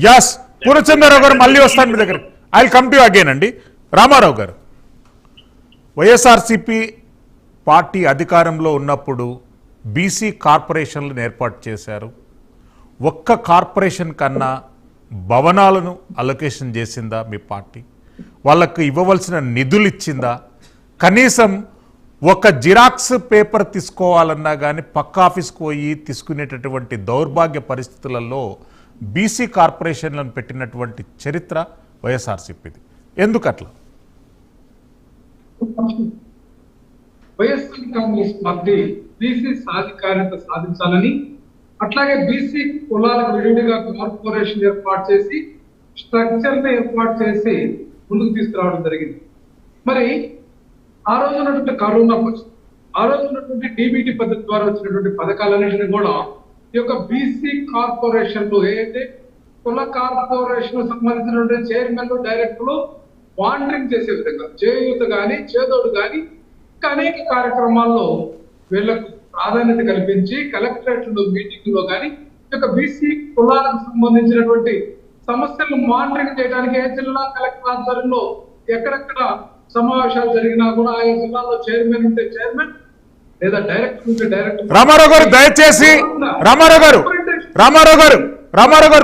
Yes Purnachandrarao గారు మళ్ళీ వస్తాను మీ దగ్గర. I will come to again అండి. రామారావు గారు, వైఎస్ఆర్సీపీ పార్టీ అధికారంలో ఉన్నప్పుడు బీసీ కార్పొరేషన్లను ఏర్పాటు చేశారు. ఒక్క కార్పొరేషన్ కన్నా భవనాలను అలొకేషన్ చేసిందా మీ పార్టీ? వాళ్ళకు ఇవ్వవలసిన నిధులు ఇచ్చిందా? కనీసం ఒక జిరాక్స్ పేపర్ తీసుకోవాలన్నా కానీ పక్క ఆఫీస్కి పోయి తీసుకునేటటువంటి దౌర్భాగ్య పరిస్థితులలో బీసీ కార్పొరేషన్లను పెట్టినటువంటి చరిత్ర వైఎస్ఆర్సీపీది. ఎందుకట్లా? వైఎస్ఆర్ కాంగ్రెస్ పార్టీ బీసీ సాధికారిత సాధించాలని, అట్లాగే బీసీ కులాలకు విడివిడిగా కార్పొరేషన్ ఏర్పాటు చేసి స్ట్రక్చర్ ని ఏర్పాటు చేసి ముందుకు తీసుకురావడం జరిగింది. మరి ఆ రోజు ఉన్నటువంటి కరోనా పరిస్థితి, ఆ రోజు ఉన్నటువంటి డీబీటీ పద్ధతి ద్వారా వచ్చినటువంటి పథకాలన్నింటినీ కూడా ఈ యొక్క బీసీ కార్పొరేషన్లు, ఏదైతే కుల కార్పొరేషన్ సంబంధించినటువంటి చైర్మన్ డైరెక్టర్లు వాండరింగ్ చేసే విధంగా చేయూత కానీ చేదోడు కానీ ఇంకా అనేక కార్యక్రమాల్లో వీళ్లకు ప్రాధాన్యత కల్పించి కలెక్టరేట్ మీటింగ్ లో కానీ ఈ యొక్క బీసీ కులాలకు సంబంధించినటువంటి సమస్యలను మానిటరింగ్ చేయడానికి ఏ జిల్లా కలెక్టర్ ఆధ్వర్యంలో ఎక్కడెక్కడ సమావేశాలు జరిగినా కూడా ఆయా జిల్లాలో చైర్మన్ ఉంటే చైర్మన్ లేదా డైరెక్టర్ ఉంటే డైరెక్టర్. రామారావు గారు దయచేసి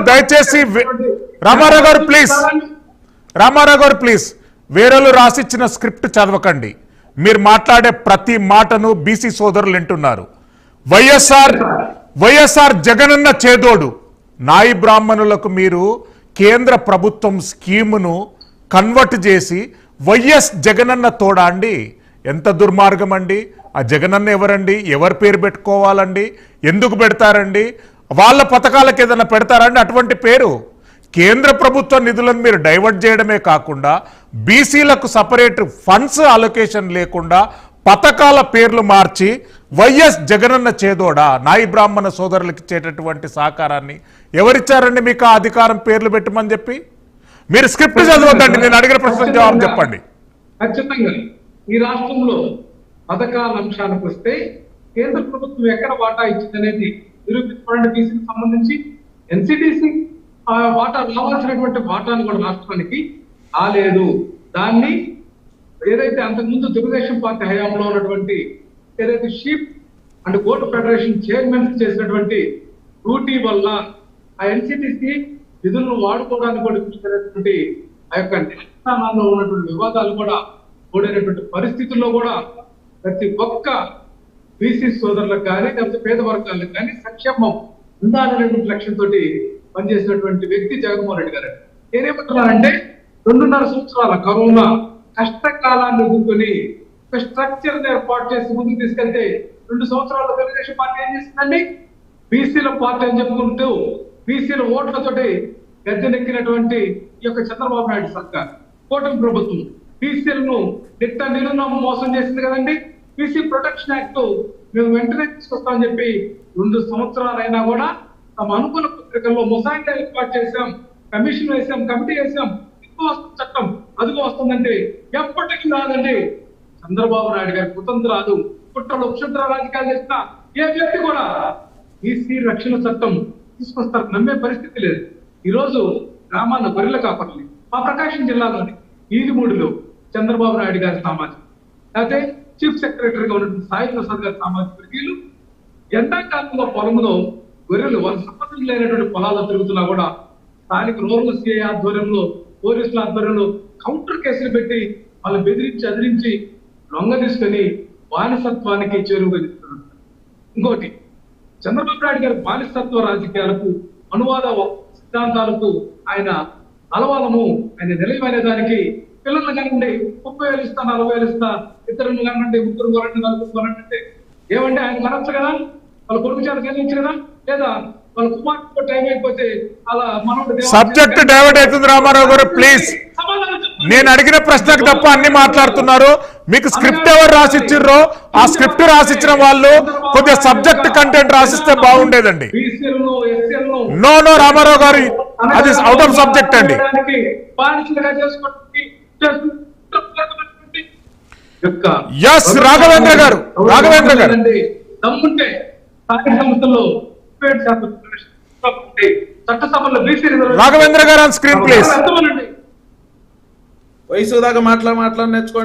దయచేసి రామారావు గారు ప్లీజ్ వేరేలు రాసిచ్చిన స్క్రిప్ట్ చదవకండి. మీరు మాట్లాడే ప్రతి మాటను బీసీ సోదరులు వింటున్నారు. వైఎస్ఆర్ జగనన్న చేదోడు నాయి బ్రాహ్మణులకు మీరు కేంద్ర ప్రభుత్వం స్కీమును కన్వర్ట్ చేసి వైఎస్ జగనన్న తోడా అండి? ఎంత దుర్మార్గం అండి! ఆ జగనన్న ఎవరండి? ఎవరి పేరు పెట్టుకోవాలండి? ఎందుకు పెడతారండి? వాళ్ళ పథకాలకు ఏదైనా పెడతారండి అటువంటి పేరు? కేంద్ర ప్రభుత్వ నిధులను మీరు డైవర్ట్ చేయడమే కాకుండా బీసీలకు సపరేట్ ఫండ్స్ అలొకేషన్ లేకుండా పథకాల పేర్లు మార్చి వైఎస్ జగనన్న చేదోడా నాయి బ్రాహ్మణ సోదరులకు ఇచ్చేటటువంటి సహకారాన్ని ఎవరిచ్చారండి మీకు ఆ అధికారం పేర్లు పెట్టమని చెప్పి? మీరు స్క్రిప్ట్ చదవద్దండి, నేను అడిగిన ప్రశ్న జవాబు చెప్పండి. ఖచ్చితంగా ఈ రాష్ట్రంలో పథకాల అంశానికి వస్తే కేంద్ర ప్రభుత్వం ఎక్కడ వాటా ఇచ్చిందనేది నిరూపించుకోవడానికి బీసీకి సంబంధించి ఎన్సిడిసి వాటా రావాల్సినటువంటి వాటాను కూడా రాష్ట్రానికి రాలేదు. దాన్ని ఏదైతే అంతకుముందు తెలుగుదేశం పార్టీ హయాంలో ఉన్నటువంటి ఏదైతే sheep and goat federation chairmans చేసినటువంటి డ్యూటీ వల్ల ఆ ఎన్సిటిసి నిధులను వాడుకోవడానికి కూడా చూసినటువంటి ఆ యొక్క న్యాయస్థానాల్లో ఉన్నటువంటి వివాదాలు కూడా కూడినటువంటి పరిస్థితుల్లో కూడా ప్రతి ఒక్క బీసీ సోదరులకు కానీ లేకపోతే పేద వర్గాలకు కానీ సంక్షేమం ఉండాలనేటువంటి లక్ష్యంతో పనిచేసినటువంటి వ్యక్తి జగన్మోహన్ రెడ్డి గారు. నేనేమంటున్నానంటే 2.5 సంవత్సరాల కరోనా కష్టకాలాన్ని ఎదుర్కొని ఒక స్ట్రక్చర్ ఏర్పాటు చేసి ముందుకు తీసుకెళ్తే 2 సంవత్సరాల తెలుగుదేశం పార్టీ ఏం చేసిందండి? బీసీల పార్టీ అని చెప్పుకుంటూ బీసీల ఓట్లతోటి గద్దెనెక్కినటువంటి ఈ యొక్క చంద్రబాబు నాయుడు సర్కార్ కూటమి ప్రభుత్వం బీసీలను నిలున్న మోసం చేసింది కదండి. బీసీ ప్రొటెక్షన్ యాక్ట్ మేము వెంటనే తీసుకొస్తామని చెప్పి 2 సంవత్సరాలైనా కూడా తమ అనుకూల పత్రికల్లో ముసాయిదా ఏర్పాటు చేశాం, కమిషన్ వేసాం, కమిటీ వేసాం, ఇదిగో వస్తుంది చట్టం, అదిగో వస్తుందంటే ఎప్పటికీ రాదండి. చంద్రబాబు నాయుడు గారి కుతంత్రాలు, కుట్రలు, క్షుద్ర రాజకీయాలు చేసిన ఏ వ్యక్తి కూడా బీసీ రక్షణ చట్టం తీసుకొస్తారు నమ్మే పరిస్థితి లేదు. ఈ రోజు గ్రామాల్లో గొర్రెల కాపర్లు మా ప్రకాశం జిల్లాలోని ఈదిమూడిలో చంద్రబాబు నాయుడు గారి సామాజిక, లేకపోతే చీఫ్ సెక్రటరీగా ఉన్నటువంటి సాయి ప్రసాద్ గారి సామాజిక వర్గీయులు ఎండాకాలంలో పొలంలో గొర్రెలు వాళ్ళ సంబంధం లేనటువంటి పొలాల్లో తిరుగుతున్నా కూడా స్థానిక రూరల్ సిఐ ఆధ్వర్యంలో పోలీసుల ఆధ్వర్యంలో కౌంటర్ కేసులు పెట్టి వాళ్ళు బెదిరించి అదిరించి లొంగ తీసుకొని బానిసత్వానికి చేరువగిస్తున్నారు. ఇంకోటి, చంద్రబాబు నాయుడు గారి బానిసత్వ రాజకీయాలకు అనువాద సిద్ధాంతాలకు ఆయన అలవాలము, ఆయన నిలయమైన దానికి పిల్లలు కానండి 30,000 ఇస్తా, 40,000 ఇస్తా, ఇద్దరు కానండి, ముగ్గురు కొనండి, నలుగురు కొనండి ఏమంటే ఆయన కనొచ్చు కదా, వాళ్ళ కొడుకు చేత కలిగించు కదా, లేదా వాళ్ళ కుమార్తె టైం అయిపోతే అలా మనోడు సబ్జెక్ట్ డైవర్ట్ అవుతుంది. రామారావు గారు ప్లీజ్, నేను అడిగిన ప్రశ్నకు తప్ప అన్ని మాట్లాడుతున్నారు. మీకు స్క్రిప్ట్ ఎవరు రాసిచ్చిర్రో ఆ స్క్రిప్ట్ రాసిచ్చిన వాళ్ళు కొద్దిగా సబ్జెక్ట్ కంటెంట్ రాసిస్తే బాగుండేదండి. నో రామారావు గారు, అది అవుట్ ఆఫ్ సబ్జెక్ట్ అండి. ఎస్ రాఘవేంద్ర గారు దమ్ముంటే సంస్థల్లో చట్టసభలో బీసీ రిజర్వేషన్ రాఘవేంద్ర గారు ఆన్ స్క్రీన్ ప్లీజ్. అర్థమనండి. వయసు దాకా మాట్లాడి నేర్చుకోండి.